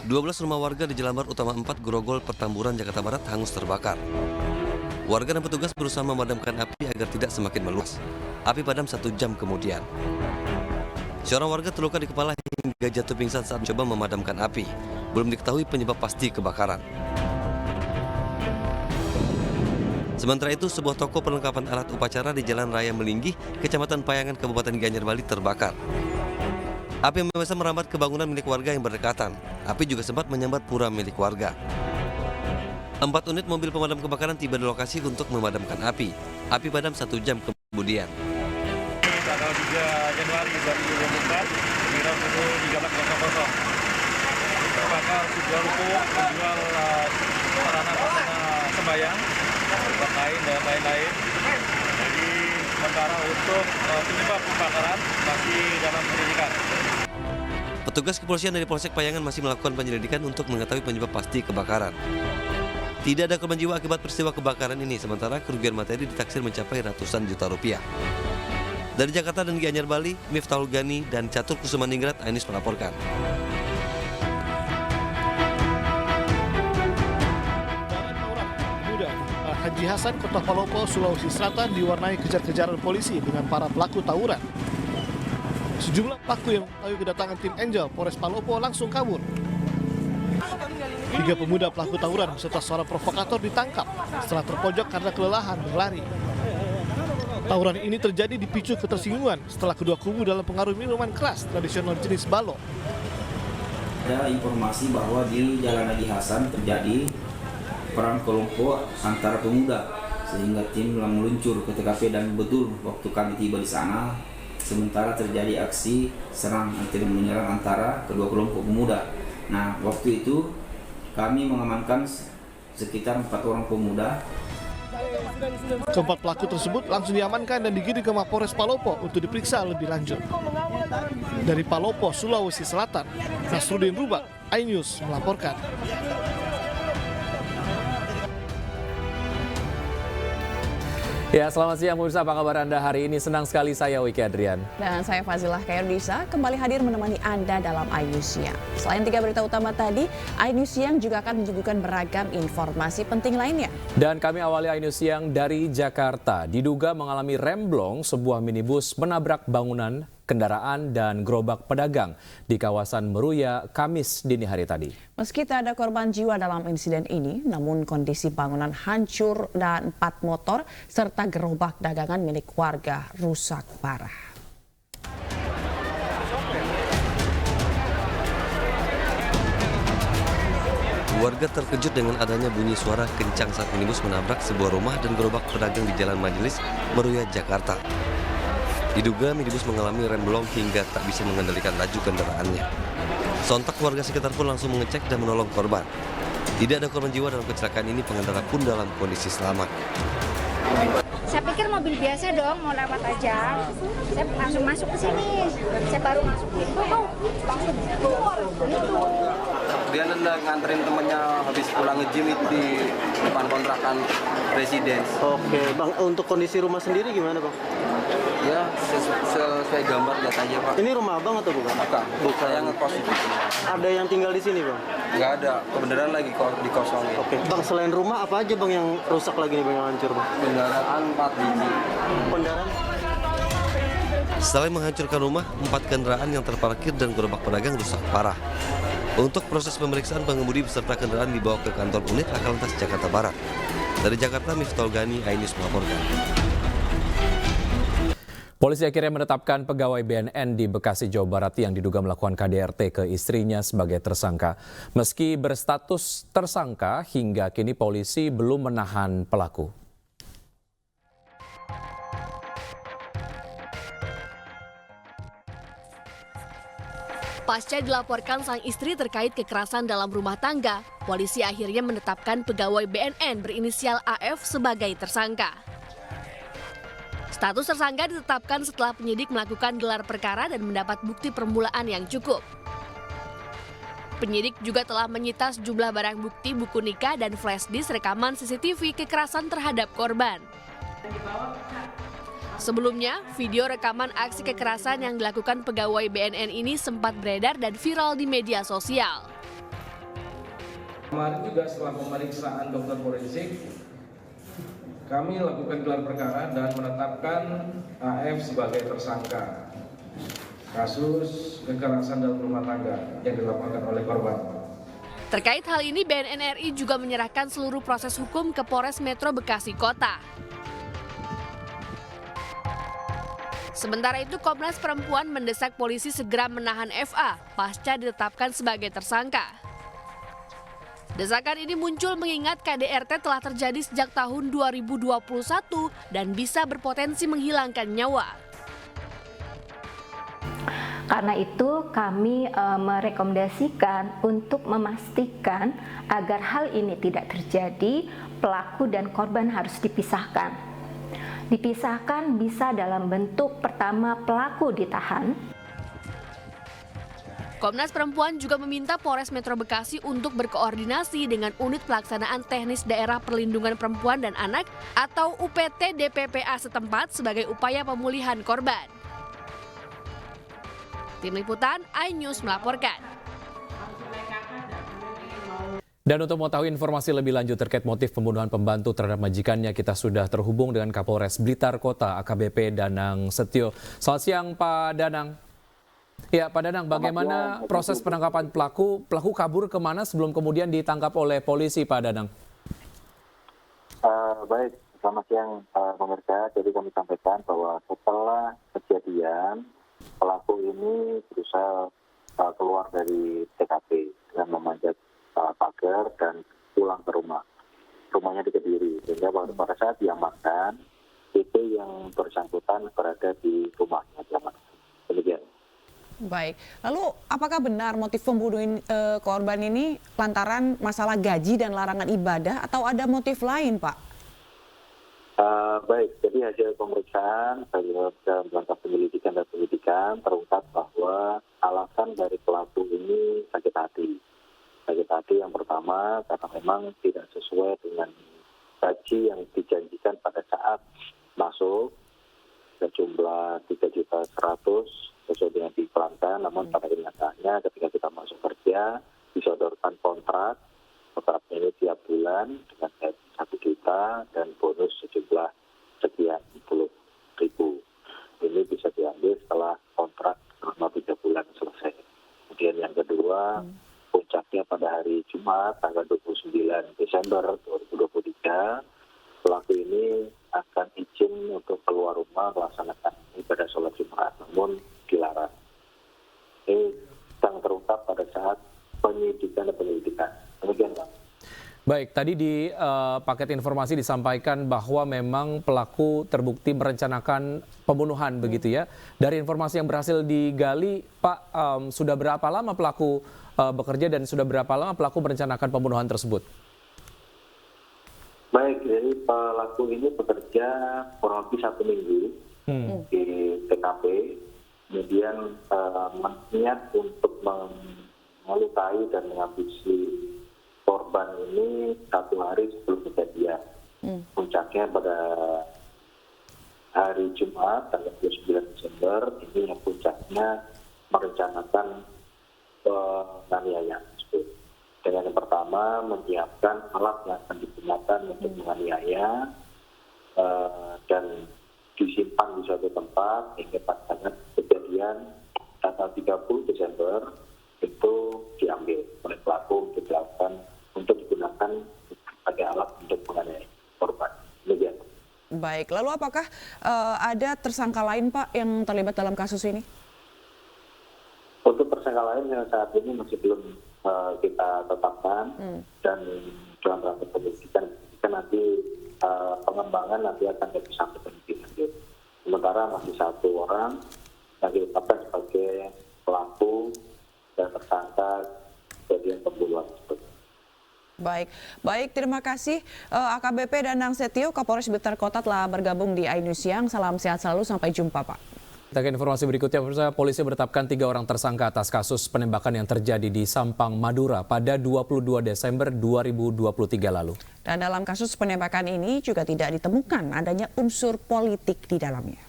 12 rumah warga di Jalan Barat Utama 4 Grogol, Petamburan, Jakarta Barat hangus terbakar. Warga dan petugas berusaha memadamkan api agar tidak semakin meluas. Api padam 1 jam kemudian. Seorang warga terluka di kepala hingga jatuh pingsan saat mencoba memadamkan api. Belum diketahui penyebab pasti kebakaran. Sementara itu, sebuah toko perlengkapan alat upacara di Jalan Raya Melinggih, Kecamatan Payangan, Kabupaten Gianyar, Bali terbakar. Api membesar merambat ke bangunan milik warga yang berdekatan. Api juga sempat menyambar pura milik warga. 4 unit mobil pemadam kebakaran tiba di lokasi untuk memadamkan api. Api padam 1 jam kemudian. Tanggal 3 Januari 2024, kira pukul 13.00. Terbakar sebuah ruko menjual sarana-prasarana sembahyang, tempat lain dan lain-lain. Jadi sementara untuk penyebab kebakaran masih dalam penyelidikan. Petugas kepolisian dari Polsek Payangan masih melakukan penyelidikan untuk mengetahui penyebab pasti kebakaran. Tidak ada korban jiwa akibat peristiwa kebakaran ini, sementara kerugian materi ditaksir mencapai ratusan juta rupiah. Dari Jakarta dan Gianyar, Bali, Miftahul Gani dan Catur Kusumaningrat, Ainus melaporkan. Haji Hasan, Kota Palopo, Sulawesi Selatan diwarnai kejar-kejaran polisi dengan para pelaku tawuran. Sejumlah pelaku yang mengetahui kedatangan tim Angel Polres Palopo langsung kabur. 3 pemuda pelaku tawuran beserta seorang provokator ditangkap setelah terpojok karena kelelahan berlari. Tawuran ini terjadi dipicu ketersinggungan setelah kedua kubu dalam pengaruh minuman keras tradisional jenis balo. Ada informasi bahwa di Jalan Haji Hasan terjadi perang kelompok antara pemuda, sehingga tim meluncur ke TKP dan betul waktu kami tiba di sana, sementara terjadi aksi menyerang antara kedua kelompok pemuda. Nah, waktu itu kami mengamankan sekitar 4 orang pemuda. Keempat pelaku tersebut langsung diamankan dan digiring ke Mapolres Palopo untuk diperiksa lebih lanjut. Dari Palopo, Sulawesi Selatan, Nasruddin Rubak, iNews melaporkan. Ya, selamat siang pemirsa, apa kabar Anda hari ini? Senang sekali saya Wiki Adrian. Dan saya Fazilah Khairunisa kembali hadir menemani Anda dalam iNews Siang. Selain 3 berita utama tadi, iNews Siang juga akan menyuguhkan beragam informasi penting lainnya. Dan kami awali iNews Siang dari Jakarta. Diduga mengalami remblong, sebuah minibus menabrak bangunan, kendaraan dan gerobak pedagang di kawasan Meruya, Kamis dini hari tadi. Meski tak ada korban jiwa dalam insiden ini, namun kondisi bangunan hancur dan 4 motor serta gerobak dagangan milik warga rusak parah. Warga terkejut dengan adanya bunyi suara kencang saat minibus menabrak sebuah rumah dan gerobak pedagang di Jalan Majelis, Meruya, Jakarta. Diduga minibus mengalami remblong hingga tak bisa mengendalikan laju kendaraannya. Sontak warga sekitar pun langsung mengecek dan menolong korban. Tidak ada korban jiwa dalam kecelakaan ini, pengendara pun dalam kondisi selamat. Saya pikir mobil biasa dong, mau lewat aja. Saya langsung masuk ke sini. Saya baru masuk itu, langsung keluar gitu. Kemudian Anda nganterin temannya habis pulang nge-gym itu di depan kontrakan Residence. Oke, Bang, untuk kondisi rumah sendiri gimana, Bang? Ya, sesuai gambar lihat aja, Pak. Ini rumah Abang atau bukan? Bukan. Saya ngekos itu. Ada yang tinggal di sini, Bang? Nggak ada, kebenaran lagi dikosongin. Oke, Bang, selain rumah apa aja, Bang, yang rusak lagi nih, Bang, yang hancur, Bang? Kendaraan 4 biji. Kendaraan? Selain menghancurkan rumah, 4 kendaraan yang terparkir dan gerobak pedagang rusak parah. Untuk proses pemeriksaan, pengemudi beserta kendaraan dibawa ke kantor unit Laka Lantas Jakarta Barat. Dari Jakarta, Miftahul Gani, iNews melaporkan. Polisi akhirnya menetapkan pegawai BNN di Bekasi, Jawa Barat yang diduga melakukan KDRT ke istrinya sebagai tersangka. Meski berstatus tersangka, hingga kini polisi belum menahan pelaku. Pasca dilaporkan sang istri terkait kekerasan dalam rumah tangga, polisi akhirnya menetapkan pegawai BNN berinisial AF sebagai tersangka. Status tersangka ditetapkan setelah penyidik melakukan gelar perkara dan mendapat bukti permulaan yang cukup. Penyidik juga telah menyita sejumlah barang bukti buku nikah dan flash disk rekaman CCTV kekerasan terhadap korban. Sebelumnya, video rekaman aksi kekerasan yang dilakukan pegawai BNN ini sempat beredar dan viral di media sosial. Kemarin juga setelah pemeriksaan dokter forensik, kami lakukan gelar perkara dan menetapkan AF sebagai tersangka kasus kekerasan dalam rumah tangga yang dilakukan oleh korban. Terkait hal ini, BNN RI juga menyerahkan seluruh proses hukum ke Polres Metro Bekasi Kota. Sementara itu, Komnas Perempuan mendesak polisi segera menahan FA pasca ditetapkan sebagai tersangka. Desakan ini muncul mengingat KDRT telah terjadi sejak tahun 2021 dan bisa berpotensi menghilangkan nyawa. Karena itu kami merekomendasikan untuk memastikan agar hal ini tidak terjadi, pelaku dan korban harus dipisahkan. Dipisahkan bisa dalam bentuk pertama pelaku ditahan. Komnas Perempuan juga meminta Polres Metro Bekasi untuk berkoordinasi dengan Unit Pelaksanaan Teknis Daerah Perlindungan Perempuan dan Anak atau UPT DPPA setempat sebagai upaya pemulihan korban. Tim Liputan, iNews melaporkan. Dan untuk mengetahui informasi lebih lanjut terkait motif pembunuhan pembantu terhadap majikannya, kita sudah terhubung dengan Kapolres Blitar Kota AKBP Danang Setio. Selamat siang Pak Danang. Ya Pak Danang, bagaimana proses penangkapan pelaku? Pelaku kabur kemana sebelum kemudian ditangkap oleh polisi Pak Danang? Baik, selamat siang pemirsa. Jadi kami sampaikan bahwa setelah kejadian, pelaku ini berusaha keluar dari TKP dengan memanjat pagar dan pulang ke rumah. Rumahnya di Kediri. Sehingga pada saat diamankan, itu yang bersangkutan berada di rumahnya diamankan. Demikian. Baik, lalu apakah benar motif pembunuhan korban ini lantaran masalah gaji dan larangan ibadah atau ada motif lain, Pak? Baik, jadi hasil pemeriksaan dalam rangka penyelidikan dan penyidikan terungkap bahwa alasan dari pelaku ini sakit hati. Sakit hati yang pertama karena memang tidak sesuai dengan gaji yang dijanjikan pada saat masuk sejumlah 3.100.000 sesuai dengan diiklankan, namun pada kenyataannya ketika kita masuk kerja disodorkan kontrak ini tiap bulan dengan gaji 1 juta dan bonus sejumlah sekian puluh ribu. Ini bisa diambil setelah kontrak selama 3 bulan selesai. Kemudian yang kedua, puncaknya pada hari Jumat tanggal 29 Desember 2023, pelaku ini akan izin untuk keluar rumah melaksanakan ibadah sholat Jumat, namun dilarang. Ini yang terungkap pada saat penyidikan dan penyelidikan. Demikian, Pak. Baik, tadi di paket informasi disampaikan bahwa memang pelaku terbukti merencanakan pembunuhan begitu ya. Dari informasi yang berhasil digali, Pak, sudah berapa lama pelaku bekerja dan sudah berapa lama pelaku merencanakan pembunuhan tersebut? Baik, jadi pelaku ini bekerja kurang lebih 1 minggu di TKP, kemudian niat untuk melukai dan menghabisi korban ini 1 hari sebelum kejadian. Puncaknya pada hari Jumat tanggal 29 Desember, ini yang puncaknya merencanakan penganiayaan tersebut. Dengan yang pertama menyiapkan alat yang akan digunakan untuk menganiaya dan disimpan di suatu tempat hingga pada kejadian tanggal 30 Desember itu diambil oleh pelaku untuk dilakukan untuk digunakan sebagai alat untuk menganiaya korban. Demikian. Baik, lalu apakah ada tersangka lain Pak yang terlibat dalam kasus ini? Untuk tersangka lain yang saat ini masih belum kita tetapkan dan dalam rangka penyelidikan nanti pengembangan nanti akan lebih sampai penyidikan. Sementara masih 1 orang yang ditetapkan sebagai pelaku dan tersangka kejadian pembunuhan tersebut. Baik, terima kasih AKBP Danang Setio, Kapolres Blitar Kota telah bergabung di iNews Siang. Salam sehat selalu, sampai jumpa Pak. Kita ke informasi berikutnya, polisi menetapkan 3 orang tersangka atas kasus penembakan yang terjadi di Sampang, Madura pada 22 Desember 2023 lalu. Dan dalam kasus penembakan ini juga tidak ditemukan adanya unsur politik di dalamnya.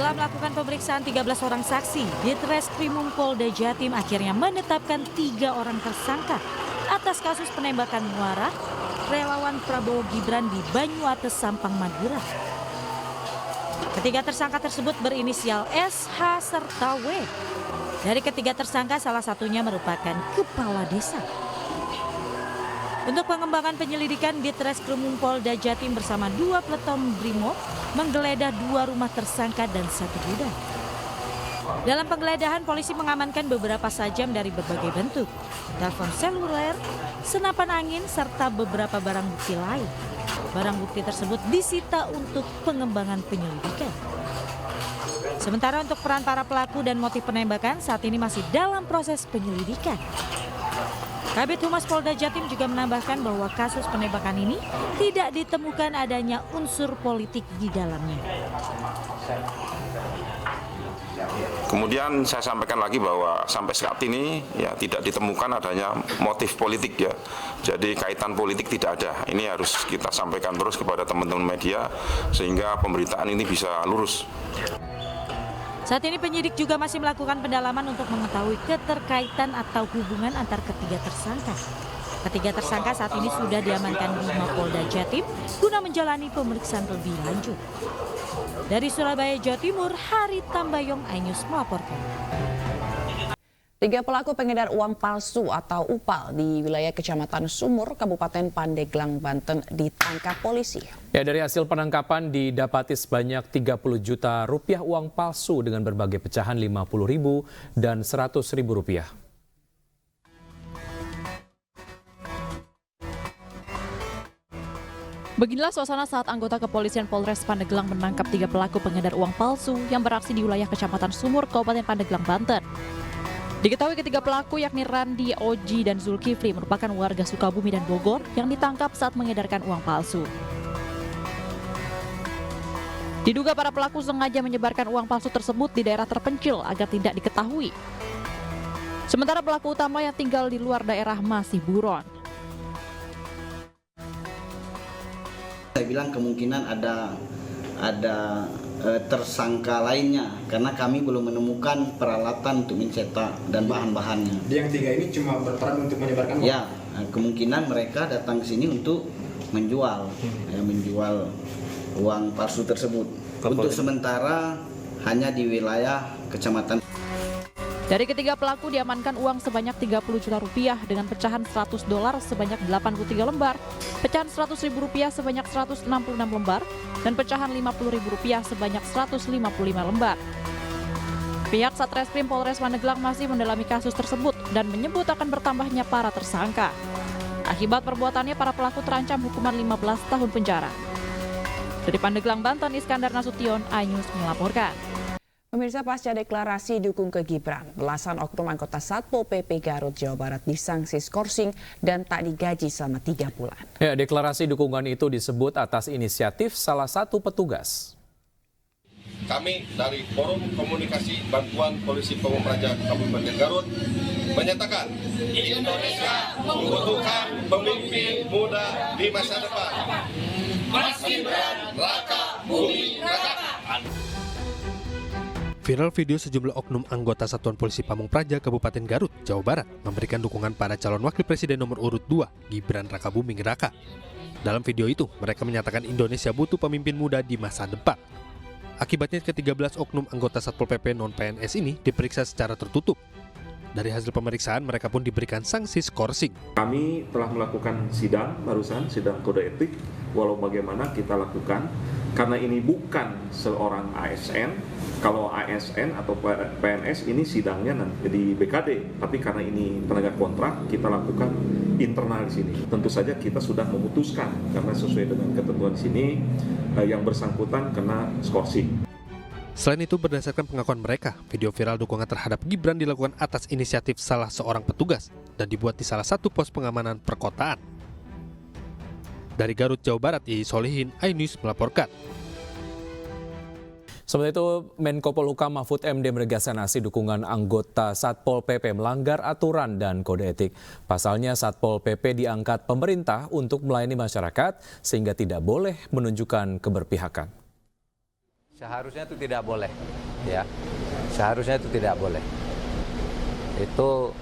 Setelah melakukan pemeriksaan 13 orang saksi, Ditreskrimum Polda Jatim akhirnya menetapkan 3 orang tersangka atas kasus penembakan muara relawan Prabowo Gibran di Banyuates, Sampang, Madura. Ketiga tersangka tersebut berinisial S, H, serta W. Dari ketiga tersangka, salah satunya merupakan kepala desa. Untuk pengembangan penyelidikan, Ditreskrimum Polda Jatim bersama 2 peleton Brimob menggeledah 2 rumah tersangka dan 1 gudang. Dalam penggeledahan, polisi mengamankan beberapa sajam dari berbagai bentuk, telepon seluler, senapan angin, serta beberapa barang bukti lain. Barang bukti tersebut disita untuk pengembangan penyelidikan. Sementara untuk peran para pelaku dan motif penembakan saat ini masih dalam proses penyelidikan. Kabid Humas Polda Jatim juga menambahkan bahwa kasus penembakan ini tidak ditemukan adanya unsur politik di dalamnya. Kemudian saya sampaikan lagi bahwa sampai saat ini ya tidak ditemukan adanya motif politik ya. Jadi kaitan politik tidak ada. Ini harus kita sampaikan terus kepada teman-teman media sehingga pemberitaan ini bisa lurus. Saat ini penyidik juga masih melakukan pendalaman untuk mengetahui keterkaitan atau hubungan antar ketiga tersangka. Ketiga tersangka saat ini sudah diamankan di Mapolda Jatim guna menjalani pemeriksaan lebih lanjut. Dari Surabaya, Jawa Timur, Hari Tambayong, iNews melaporkan. 3 pelaku pengedar uang palsu atau UPAL di wilayah Kecamatan Sumur, Kabupaten Pandeglang, Banten ditangkap polisi. Ya, dari hasil penangkapan didapati sebanyak 30 juta rupiah uang palsu dengan berbagai pecahan 50.000 dan 100.000 rupiah. Beginilah suasana saat anggota kepolisian Polres Pandeglang menangkap 3 pelaku pengedar uang palsu yang beraksi di wilayah Kecamatan Sumur, Kabupaten Pandeglang, Banten. Diketahui ketiga pelaku yakni Randi, Oji, dan Zulkifli merupakan warga Sukabumi dan Bogor yang ditangkap saat mengedarkan uang palsu. Diduga para pelaku sengaja menyebarkan uang palsu tersebut di daerah terpencil agar tidak diketahui. Sementara pelaku utama yang tinggal di luar daerah masih buron. Saya bilang kemungkinan ada tersangka lainnya karena kami belum menemukan peralatan untuk mencetak dan bahan-bahannya. Yang 3 ini cuma berperan untuk menyebarkan uang? Ya, kemungkinan mereka datang ke sini untuk menjual uang palsu tersebut. Untuk sementara hanya di wilayah Kecamatan. Dari ketiga pelaku diamankan uang sebanyak 30 juta rupiah dengan pecahan $100 sebanyak 83 lembar, pecahan $100.000 sebanyak 166 lembar, dan pecahan $50.000 sebanyak 155 lembar. Pihak Satreskrim Polres Pandeglang masih mendalami kasus tersebut dan menyebut akan bertambahnya para tersangka. Akibat perbuatannya, para pelaku terancam hukuman 15 tahun penjara. Dari Pandeglang, Banten, Iskandar Nasution, iNews melaporkan. Pemirsa, pasca deklarasi dukung ke Gibran, belasan oknum anggota Satpol PP Garut, Jawa Barat disanksi skorsing dan tak digaji selama 3 bulan. Ya, deklarasi dukungan itu disebut atas inisiatif salah satu petugas. Kami dari Forum Komunikasi Bantuan Polisi Pamung Praja Kabupaten Garut menyatakan Indonesia membutuhkan pemimpin muda di masa depan. Mas Gibran, Raka Buming Raka. Viral video sejumlah oknum anggota Satuan Polisi Pamung Praja Kabupaten Garut, Jawa Barat memberikan dukungan pada calon wakil presiden nomor urut 2, Gibran Raka Buming Raka. Dalam video itu, mereka menyatakan Indonesia butuh pemimpin muda di masa depan. Akibatnya ke-13 oknum anggota Satpol PP non-PNS ini diperiksa secara tertutup. Dari hasil pemeriksaan, mereka pun diberikan sanksi skorsing. Kami telah melakukan sidang kode etik, walau bagaimana kita lakukan, karena ini bukan seorang ASN. Kalau ASN atau PNS ini sidangnya di BKD, tapi karena ini tenaga kontrak, kita lakukan internal di sini. Tentu saja kita sudah memutuskan, karena sesuai dengan ketentuan di sini, yang bersangkutan kena skorsing. Selain itu, berdasarkan pengakuan mereka, video viral dukungan terhadap Gibran dilakukan atas inisiatif salah seorang petugas dan dibuat di salah satu pos pengamanan perkotaan. Dari Garut, Jawa Barat, Iis Solihin, iNews melaporkan. Sementara itu, Menko Polhukam Mahfud MD menegaskan aksi dukungan anggota Satpol PP melanggar aturan dan kode etik. Pasalnya, Satpol PP diangkat pemerintah untuk melayani masyarakat sehingga tidak boleh menunjukkan keberpihakan. Seharusnya itu tidak boleh, ya. Seharusnya itu tidak boleh. Itu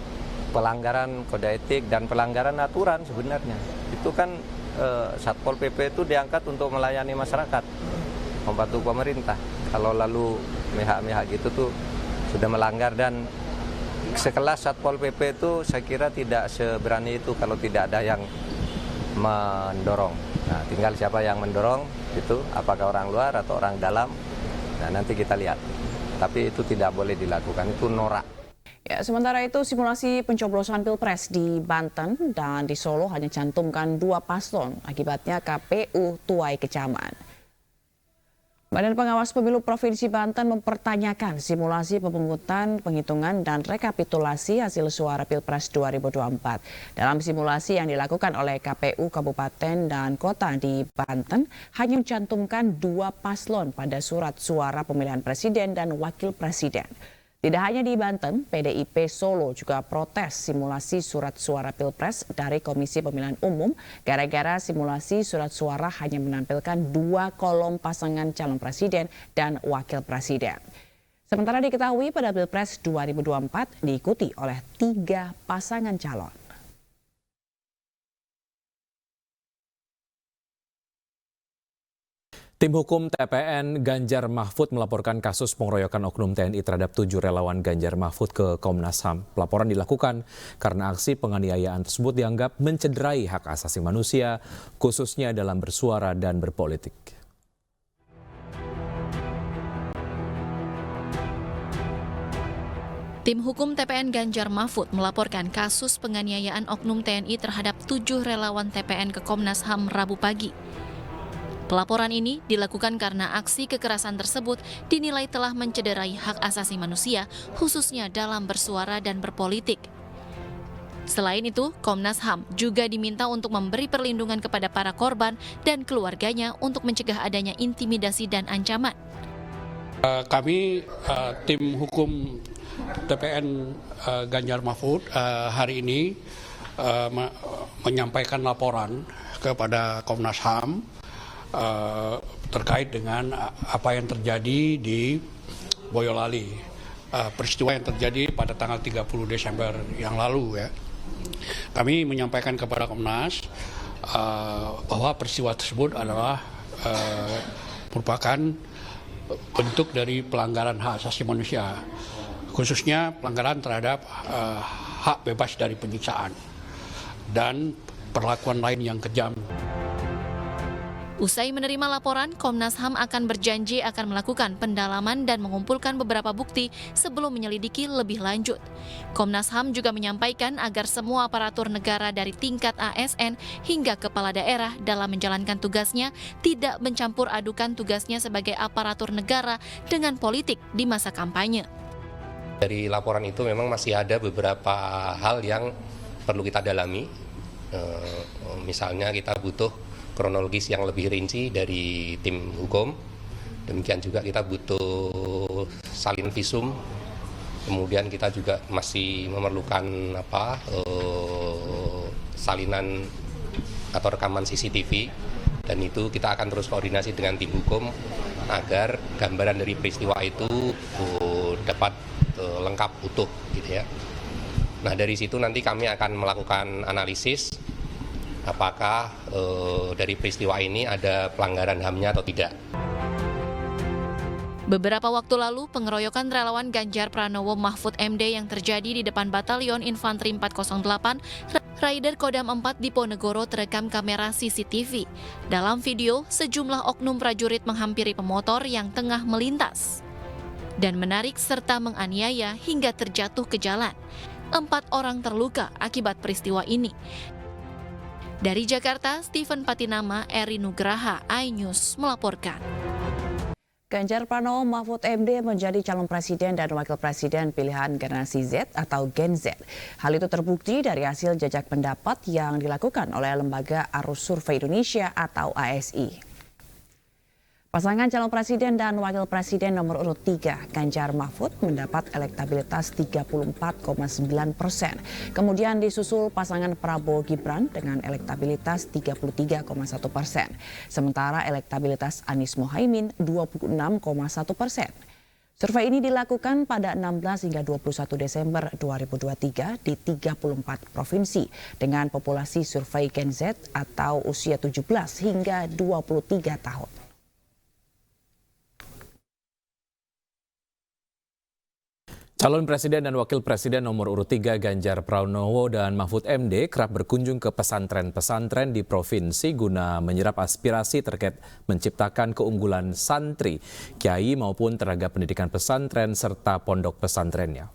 pelanggaran kode etik dan pelanggaran aturan sebenarnya. Itu kan Satpol PP itu diangkat untuk melayani masyarakat, membantu pemerintah. Kalau lalu mihak-mihak gitu tuh sudah melanggar, dan sekelas Satpol PP itu saya kira tidak seberani itu kalau tidak ada yang mendorong. Nah, tinggal siapa yang mendorong itu, apakah orang luar atau orang dalam. Nah, nanti kita lihat. Tapi itu tidak boleh dilakukan, itu norak. Ya, sementara itu simulasi pencoblosan Pilpres di Banten dan di Solo hanya cantumkan 2 paslon. Akibatnya KPU tuai kecaman. Badan Pengawas Pemilu Provinsi Banten mempertanyakan simulasi pemungutan, penghitungan, dan rekapitulasi hasil suara Pilpres 2024. Dalam simulasi yang dilakukan oleh KPU Kabupaten dan Kota di Banten, hanya mencantumkan 2 paslon pada surat suara pemilihan presiden dan wakil presiden. Tidak hanya di Banten, PDIP Solo juga protes simulasi surat suara Pilpres dari Komisi Pemilihan Umum gara-gara simulasi surat suara hanya menampilkan 2 kolom pasangan calon presiden dan wakil presiden. Sementara diketahui pada Pilpres 2024 diikuti oleh 3 pasangan calon. Tim hukum TPN Ganjar Mahfud melaporkan kasus pengeroyokan oknum TNI terhadap 7 relawan Ganjar Mahfud ke Komnas HAM. Pelaporan dilakukan karena aksi penganiayaan tersebut dianggap mencederai hak asasi manusia, khususnya dalam bersuara dan berpolitik. Tim hukum TPN Ganjar Mahfud melaporkan kasus penganiayaan oknum TNI terhadap 7 relawan TPN ke Komnas HAM Rabu pagi. Pelaporan ini dilakukan karena aksi kekerasan tersebut dinilai telah mencederai hak asasi manusia, khususnya dalam bersuara dan berpolitik. Selain itu, Komnas HAM juga diminta untuk memberi perlindungan kepada para korban dan keluarganya untuk mencegah adanya intimidasi dan ancaman. Kami tim hukum TPN Ganjar Mahfud hari ini menyampaikan laporan kepada Komnas HAM terkait dengan apa yang terjadi di Boyolali, peristiwa yang terjadi pada tanggal 30 Desember yang lalu, ya. Kami menyampaikan kepada Komnas bahwa peristiwa tersebut adalah merupakan bentuk dari pelanggaran hak asasi manusia, khususnya pelanggaran terhadap hak bebas dari penyiksaan dan perlakuan lain yang kejam. Usai menerima laporan, Komnas HAM akan berjanji akan melakukan pendalaman dan mengumpulkan beberapa bukti sebelum menyelidiki lebih lanjut. Komnas HAM juga menyampaikan agar semua aparatur negara dari tingkat ASN hingga kepala daerah dalam menjalankan tugasnya tidak mencampur adukan tugasnya sebagai aparatur negara dengan politik di masa kampanye. Dari laporan itu memang masih ada beberapa hal yang perlu kita dalami. Misalnya kita butuh kronologis yang lebih rinci dari tim hukum. Demikian juga kita butuh salin visum. Kemudian kita juga masih memerlukan salinan atau rekaman CCTV, dan itu kita akan terus koordinasi dengan tim hukum agar gambaran dari peristiwa itu dapat lengkap utuh, gitu ya. Nah, dari situ nanti kami akan melakukan analisis apakah dari peristiwa ini ada pelanggaran HAM-nya atau tidak. Beberapa waktu lalu, pengeroyokan relawan Ganjar Pranowo Mahfud MD yang terjadi di depan Batalion Infanteri 408 Raider Kodam 4 di Ponegoro terekam kamera CCTV. Dalam video, sejumlah oknum prajurit menghampiri pemotor yang tengah melintas dan menarik serta menganiaya hingga terjatuh ke jalan. 4 orang terluka akibat peristiwa ini. Dari Jakarta, Steven Patinama, Eri Nugraha, iNews melaporkan. Ganjar Pranowo Mahfud MD menjadi calon presiden dan wakil presiden pilihan generasi Z atau Gen Z. Hal itu terbukti dari hasil jajak pendapat yang dilakukan oleh Lembaga Arus Survei Indonesia atau ASI. Pasangan calon presiden dan wakil presiden nomor urut 3, Ganjar Mahfud, mendapat elektabilitas 34,9%. Kemudian disusul pasangan Prabowo Gibran dengan elektabilitas 33,1%. Sementara elektabilitas Anies Mohaimin 26,1%. Survei ini dilakukan pada 16 hingga 21 Desember 2023 di 34 provinsi dengan populasi survei Gen Z atau usia 17 hingga 23 tahun. Calon Presiden dan Wakil Presiden nomor urut 3 Ganjar Pranowo dan Mahfud MD kerap berkunjung ke pesantren-pesantren di provinsi guna menyerap aspirasi terkait menciptakan keunggulan santri, kiai maupun tenaga pendidikan pesantren serta pondok pesantrennya.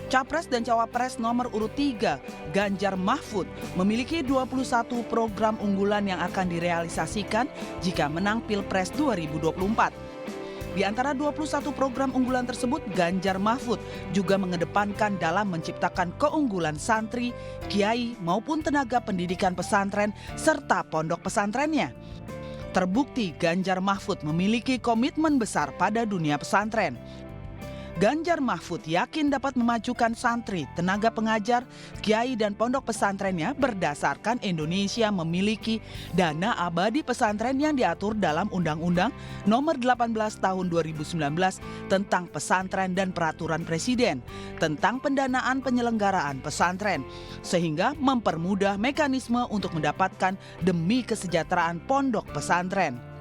Capres dan Cawapres nomor urut 3, Ganjar Mahfud, memiliki 21 program unggulan yang akan direalisasikan jika menang Pilpres 2024. Di antara 21 program unggulan tersebut, Ganjar Mahfud juga mengedepankan dalam menciptakan keunggulan santri, kiai maupun tenaga pendidikan pesantren serta pondok pesantrennya. Terbukti Ganjar Mahfud memiliki komitmen besar pada dunia pesantren. Ganjar Mahfud yakin dapat memajukan santri, tenaga pengajar, kiai dan pondok pesantrennya berdasarkan Indonesia memiliki dana abadi pesantren yang diatur dalam Undang-Undang Nomor 18 Tahun 2019 tentang pesantren dan Peraturan Presiden tentang pendanaan penyelenggaraan pesantren, sehingga mempermudah mekanisme untuk mendapatkan demi kesejahteraan pondok pesantren.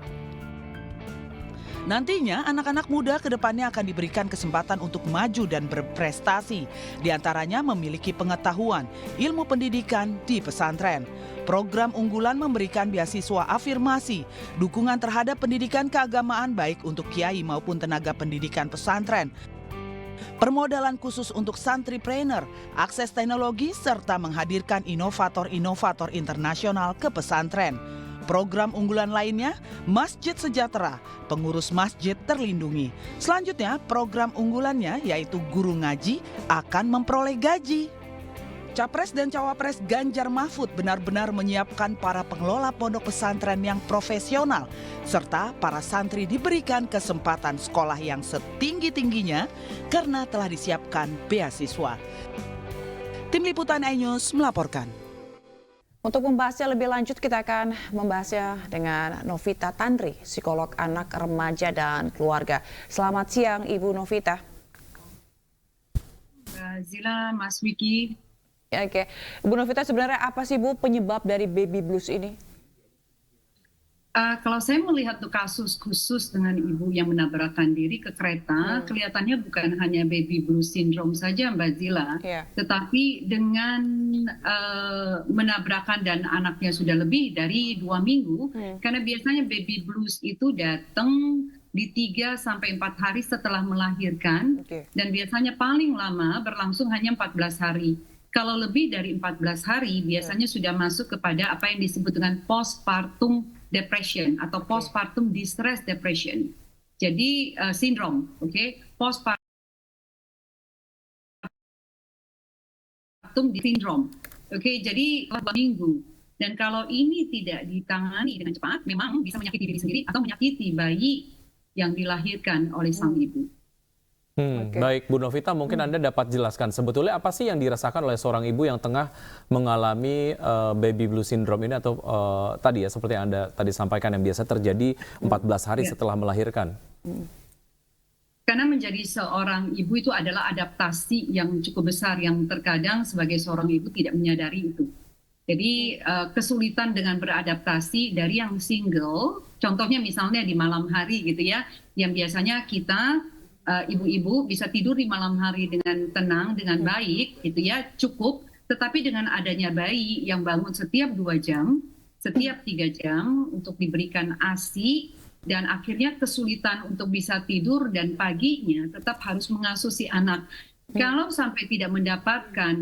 Nantinya anak-anak muda ke depannya akan diberikan kesempatan untuk maju dan berprestasi, diantaranya memiliki pengetahuan, ilmu pendidikan di pesantren. Program unggulan memberikan beasiswa afirmasi, dukungan terhadap pendidikan keagamaan baik untuk kiai maupun tenaga pendidikan pesantren, permodalan khusus untuk santripreneur, akses teknologi, serta menghadirkan inovator-inovator internasional ke pesantren. Program unggulan lainnya, Masjid Sejahtera, pengurus masjid terlindungi. Selanjutnya, program unggulannya yaitu guru ngaji akan memperoleh gaji. Capres dan Cawapres Ganjar Mahfud benar-benar menyiapkan para pengelola pondok pesantren yang profesional, serta para santri diberikan kesempatan sekolah yang setinggi-tingginya karena telah disiapkan beasiswa. Tim Liputan iNews melaporkan. Untuk membahasnya lebih lanjut, kita akan membahasnya dengan Novita Tandri, psikolog anak, remaja, dan keluarga. Selamat siang, Ibu Novita. Zila, Mas Wiki. Ya, oke. Ibu Novita, sebenarnya apa sih, Bu, penyebab dari baby blues ini? Kalau saya melihat tuh kasus khusus dengan ibu yang menabrakkan diri ke kereta, kelihatannya bukan hanya baby blues syndrome saja, Mbak Zila, tetapi dengan menabrakkan dan anaknya sudah lebih dari 2 minggu, karena biasanya baby blues itu datang di 3 sampai 4 hari setelah melahirkan, dan biasanya paling lama berlangsung hanya 14 hari. Kalau lebih dari 14 hari, biasanya sudah masuk kepada apa yang disebut dengan postpartum depression atau postpartum distress depression. Jadi sindrom, postpartum sindrom. Jadi 2 minggu. Dan kalau ini tidak ditangani dengan cepat, memang bisa menyakiti diri sendiri atau menyakiti bayi yang dilahirkan oleh sang ibu. Baik, Bu Novita, mungkin Anda dapat jelaskan sebetulnya apa sih yang dirasakan oleh seorang ibu yang tengah mengalami baby blue syndrome ini atau tadi ya seperti yang Anda tadi sampaikan yang biasa terjadi 14 hari setelah melahirkan. Karena menjadi seorang ibu itu adalah adaptasi yang cukup besar yang terkadang sebagai seorang ibu tidak menyadari itu. Jadi kesulitan dengan beradaptasi dari yang single, contohnya misalnya di malam hari gitu ya, yang biasanya kita ibu-ibu bisa tidur di malam hari dengan tenang, dengan baik, gitu ya, cukup. Tetapi dengan adanya bayi yang bangun setiap 2 jam, setiap 3 jam untuk diberikan ASI, dan akhirnya kesulitan untuk bisa tidur dan paginya tetap harus mengasuh si anak. Kalau sampai tidak mendapatkan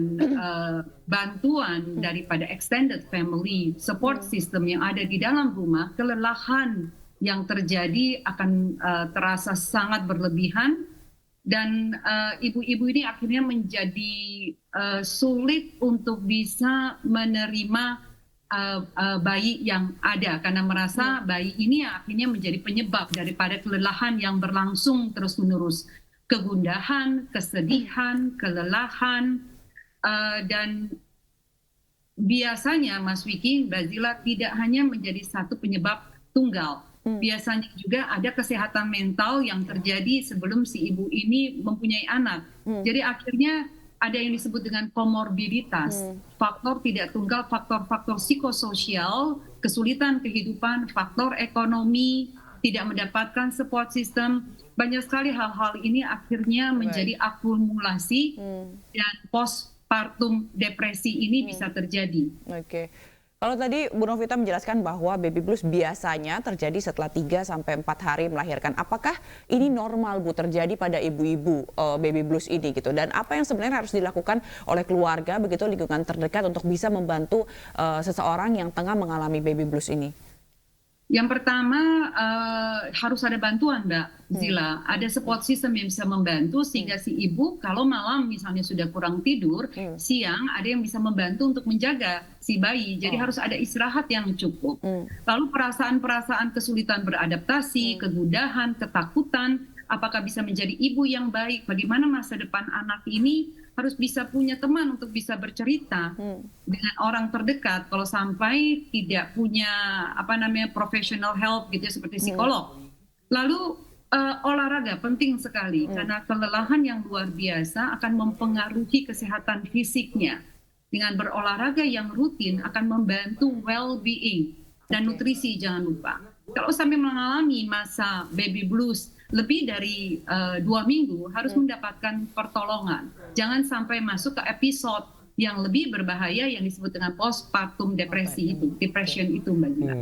bantuan daripada extended family support system yang ada di dalam rumah, kelelahan yang terjadi akan terasa sangat berlebihan, Dan ibu-ibu ini akhirnya menjadi sulit untuk bisa menerima bayi yang ada karena merasa bayi ini akhirnya menjadi penyebab daripada kelelahan yang berlangsung terus-menerus. Kegundahan, kesedihan, kelelahan, dan biasanya Mas Wiki, Mbak Zila, tidak hanya menjadi satu penyebab tunggal. Biasanya juga ada kesehatan mental yang terjadi sebelum si ibu ini mempunyai anak. Jadi akhirnya ada yang disebut dengan komorbiditas, faktor tidak tunggal, faktor-faktor psikososial, kesulitan kehidupan, faktor ekonomi, tidak mendapatkan support system. Banyak sekali hal-hal ini akhirnya menjadi akumulasi dan postpartum depresi ini bisa terjadi. Oke. Kalau tadi Bu Novita menjelaskan bahwa baby blues biasanya terjadi setelah 3-4 hari melahirkan. Apakah ini normal Bu terjadi pada ibu-ibu baby blues ini gitu? Dan apa yang sebenarnya harus dilakukan oleh keluarga begitu lingkungan terdekat untuk bisa membantu seseorang yang tengah mengalami baby blues ini? Yang pertama harus ada bantuan Mbak Zila, ada support system yang bisa membantu sehingga si ibu kalau malam misalnya sudah kurang tidur, siang ada yang bisa membantu untuk menjaga si bayi, jadi harus ada istirahat yang cukup. Lalu perasaan-perasaan kesulitan beradaptasi, kegundahan, ketakutan, apakah bisa menjadi ibu yang baik, bagaimana masa depan anak ini, harus bisa punya teman untuk bisa bercerita dengan orang terdekat. Kalau sampai tidak punya professional help gitu seperti psikolog. Lalu olahraga penting sekali karena kelelahan yang luar biasa akan mempengaruhi kesehatan fisiknya. Dengan berolahraga yang rutin akan membantu well-being dan nutrisi jangan lupa. Kalau sampai mengalami masa baby blues lebih dari 2 minggu harus mendapatkan pertolongan. Jangan sampai masuk ke episode yang lebih berbahaya yang disebut dengan postpartum depresi itu, depression itu Mbak Gina.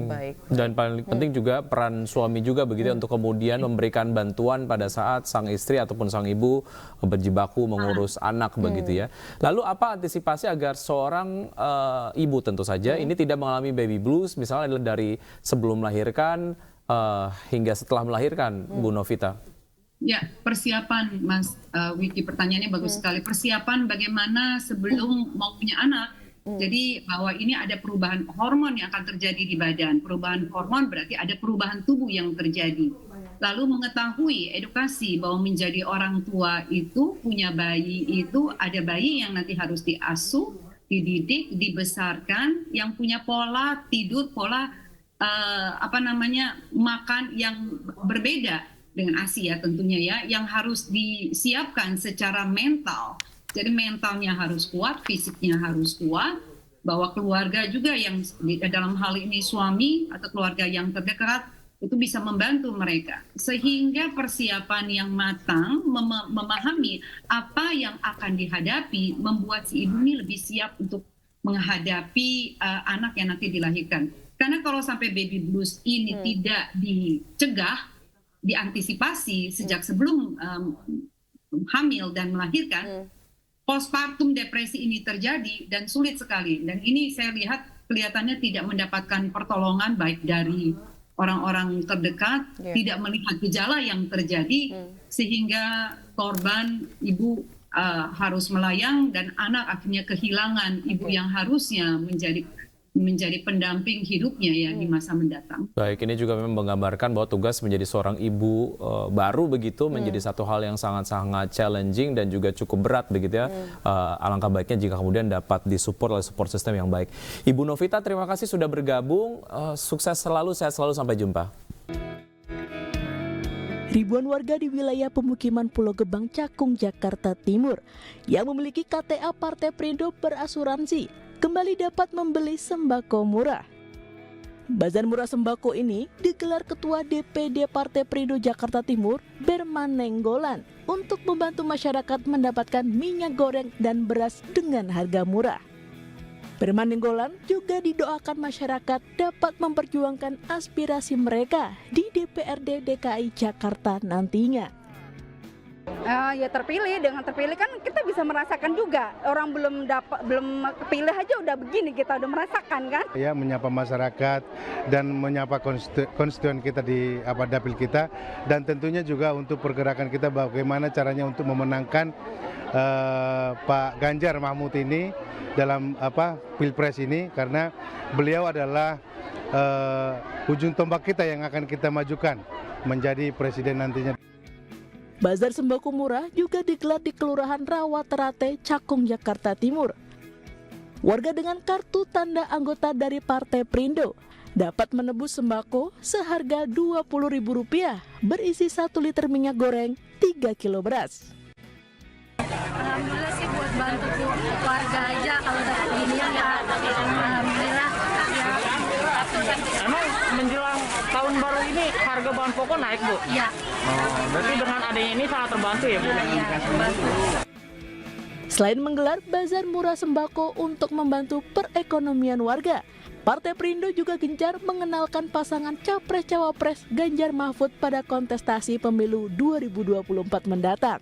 Dan paling penting juga peran suami juga begitu untuk kemudian memberikan bantuan pada saat sang istri ataupun sang ibu berjibaku mengurus anak begitu ya. Lalu apa antisipasi agar seorang ibu tentu saja ini tidak mengalami baby blues misalnya dari sebelum melahirkan hingga setelah melahirkan, Bu Novita? Ya, persiapan Mas Wiki, pertanyaannya bagus sekali. Persiapan bagaimana sebelum mau punya anak. Jadi bahwa ini ada perubahan hormon yang akan terjadi di badan. Perubahan hormon berarti ada perubahan tubuh yang terjadi. Lalu mengetahui, edukasi bahwa menjadi orang tua itu, punya bayi itu, ada bayi yang nanti harus diasuh, dididik, dibesarkan, yang punya pola tidur, pola makan yang berbeda dengan Asia tentunya ya, yang harus disiapkan secara mental. Jadi mentalnya harus kuat, fisiknya harus kuat, bahwa keluarga juga yang dalam hal ini suami atau keluarga yang terdekat itu bisa membantu mereka. Sehingga persiapan yang matang, memahami apa yang akan dihadapi, membuat si ibu ini lebih siap untuk menghadapi anak yang nanti dilahirkan. Karena kalau sampai baby blues ini tidak dicegah, diantisipasi sejak sebelum hamil dan melahirkan, postpartum depresi ini terjadi dan sulit sekali. Dan ini saya lihat kelihatannya tidak mendapatkan pertolongan baik dari orang-orang terdekat, tidak melihat gejala yang terjadi, sehingga korban ibu harus melayang dan anak akhirnya kehilangan ibu yang harusnya menjadi pendamping hidupnya ya di masa mendatang. Baik, ini juga memang menggambarkan bahwa tugas menjadi seorang ibu baru begitu menjadi satu hal yang sangat-sangat challenging dan juga cukup berat begitu ya. Alangkah baiknya jika kemudian dapat disupport oleh support system yang baik. Ibu Novita, terima kasih sudah bergabung. Sukses selalu, sehat selalu, sampai jumpa. Ribuan warga di wilayah pemukiman Pulau Gebang, Cakung, Jakarta Timur yang memiliki KTA Partai Perindo berasuransi kembali dapat membeli sembako murah. Bazar murah sembako ini digelar Ketua DPD Partai Perindo Jakarta Timur, Berman Nenggolan, untuk membantu masyarakat mendapatkan minyak goreng dan beras dengan harga murah. Berman Nenggolan juga didoakan masyarakat dapat memperjuangkan aspirasi mereka di DPRD DKI Jakarta nantinya. Ya terpilih, dengan terpilih kan kita bisa merasakan juga. Orang belum kepilih aja udah begini, kita udah merasakan kan. Ya, menyapa masyarakat dan menyapa konstituen kita di dapil kita, dan tentunya juga untuk pergerakan kita bagaimana caranya untuk memenangkan Pak Ganjar Mahfud ini dalam Pilpres ini, karena beliau adalah ujung tombak kita yang akan kita majukan menjadi presiden nantinya. Bazar sembako murah juga digelar di Kelurahan Rawaterate, Cakung, Jakarta Timur. Warga dengan kartu tanda anggota dari Partai Perindo dapat menebus sembako seharga Rp20.000 berisi 1 liter minyak goreng, 3 kilo beras. Alhamdulillah sih buat bantu warga aja, kalau dapat ginian ya alhamdulillah. Emang menjelang tahun baru ini harga bahan pokok naik, Bu? Iya. Berarti dengan adanya ini sangat terbantu ya, Bu? Iya, terbantu. Selain menggelar bazar murah sembako untuk membantu perekonomian warga, Partai Perindo juga gencar mengenalkan pasangan Capres-Cawapres Ganjar Mahfud pada kontestasi pemilu 2024 mendatang.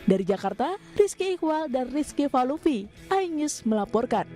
Dari Jakarta, Rizky Iqbal dan Rizky Falufi, iNews melaporkan.